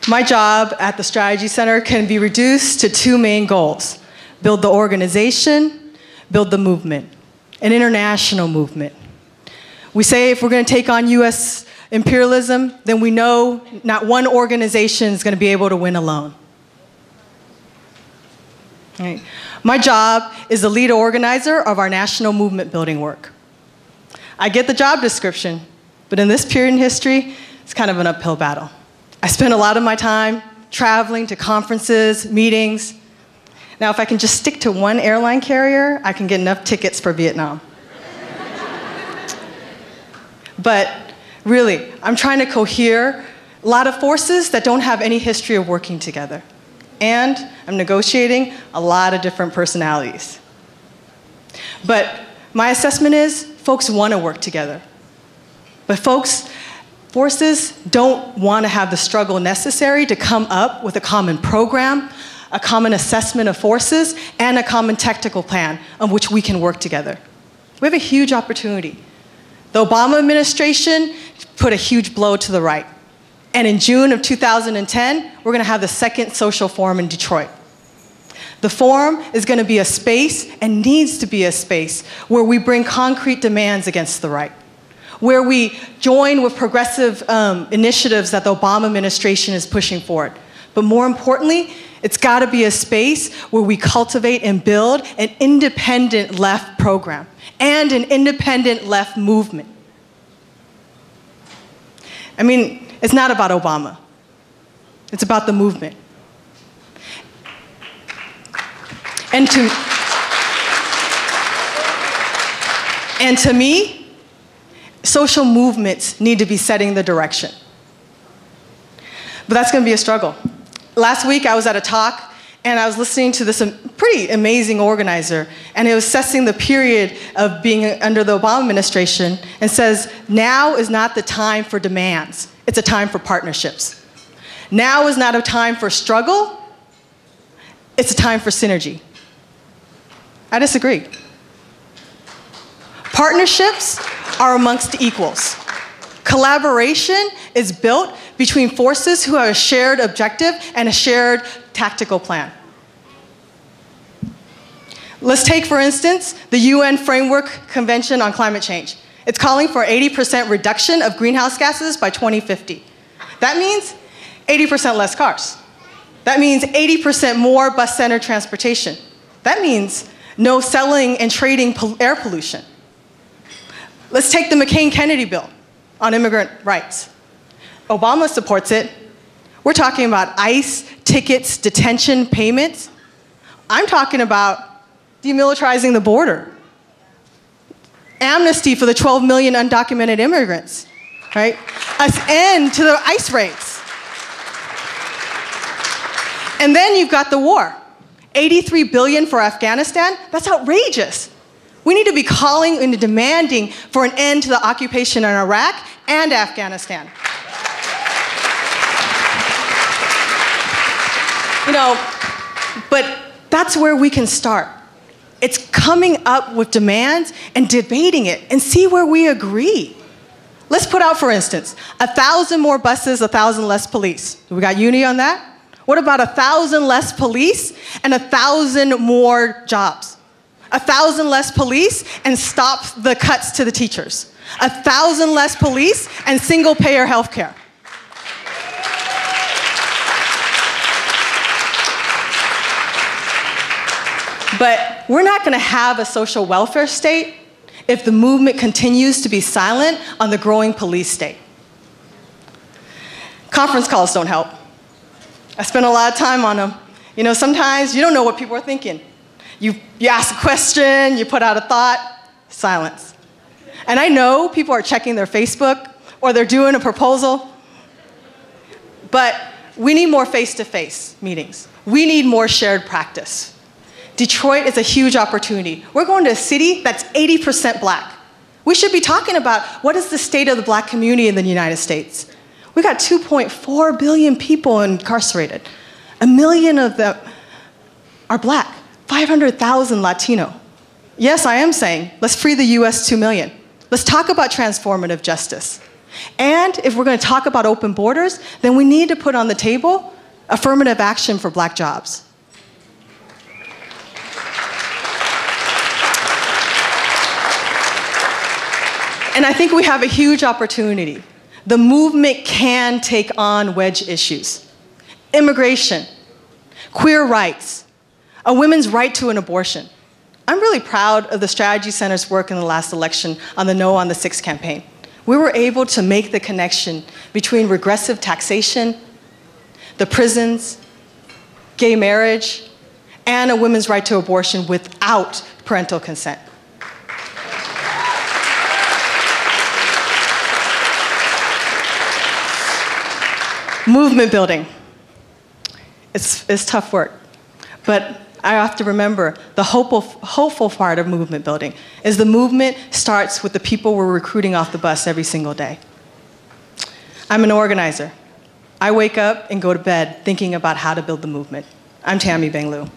My job at the Strategy Center can be reduced to two main goals: build the organization, build the movement, an international movement. We say if we're going to take on US imperialism, then we know not one organization is going to be able to win alone. Right. My job is the lead organizer of our national movement building work. I get the job description, but in this period in history, it's kind of an uphill battle. I spend a lot of my time traveling to conferences, meetings. Now, if I can just stick to one airline carrier, I can get enough tickets for Vietnam. But really, I'm trying to cohere a lot of forces that don't have any history of working together. And I'm negotiating a lot of different personalities. But my assessment is folks want to work together. But forces don't want to have the struggle necessary to come up with a common program, a common assessment of forces, and a common tactical plan on which we can work together. We have a huge opportunity. The Obama administration put a huge blow to the right. And in June of 2010, we're going to have the second social forum in Detroit. The forum is going to be a space, and needs to be a space, where we bring concrete demands against the right, where we join with progressive initiatives that the Obama administration is pushing forward. But more importantly, it's got to be a space where we cultivate and build an independent left program and an independent left movement. I mean, it's not about Obama. It's about the movement. And to me, social movements need to be setting the direction. But that's going to be a struggle. Last week, I was at a talk, and I was listening to this pretty amazing organizer, and he was assessing the period of being under the Obama administration, and says, now is not the time for demands. It's a time for partnerships. Now is not a time for struggle. It's a time for synergy. I disagree. Partnerships are amongst equals. Collaboration is built between forces who have a shared objective and a shared tactical plan. Let's take, for instance, the UN Framework Convention on Climate Change. It's calling for 80% reduction of greenhouse gases by 2050. That means 80% less cars. That means 80% more bus-centered transportation. That means no selling and trading air pollution. Let's take the McCain-Kennedy bill on immigrant rights. Obama supports it. We're talking about ICE, tickets, detention, payments. I'm talking about demilitarizing the border. Amnesty for the 12 million undocumented immigrants, right? An end to the ICE raids. And then you've got the war. 83 billion for Afghanistan, that's outrageous. We need to be calling and demanding for an end to the occupation in Iraq and Afghanistan. You know, but that's where we can start. It's coming up with demands and debating it and see where we agree. Let's put out, for instance, 1,000 more buses, 1,000 less police. We got unity on that? What about 1,000 less police and 1,000 more jobs? 1,000 less police and stop the cuts to the teachers. 1,000 less police and single-payer health care. But we're not going to have a social welfare state if the movement continues to be silent on the growing police state. Conference calls don't help. I spend a lot of time on them. You know, sometimes you don't know what people are thinking. You ask a question, you put out a thought, silence. And I know people are checking their Facebook or they're doing a proposal, but we need more face-to-face meetings. We need more shared practice. Detroit is a huge opportunity. We're going to a city that's 80% black. We should be talking about what is the state of the black community in the United States. We got 2.4 billion people incarcerated. 1 million of them are black. 500,000 Latino. Yes, I am saying, let's free the US 2 million. Let's talk about transformative justice. And if we're going to talk about open borders, then we need to put on the table affirmative action for Black jobs. And I think we have a huge opportunity. The movement can take on wedge issues. Immigration, queer rights, a woman's right to an abortion. I'm really proud of the Strategy Center's work in the last election on the No on the 6 campaign. We were able to make the connection between regressive taxation, the prisons, gay marriage, and a woman's right to abortion without parental consent. Movement building. It's tough work, but I have to remember the hopeful part of movement building is the movement starts with the people we're recruiting off the bus every single day. I'm an organizer. I wake up and go to bed thinking about how to build the movement. I'm Tammy Banglu.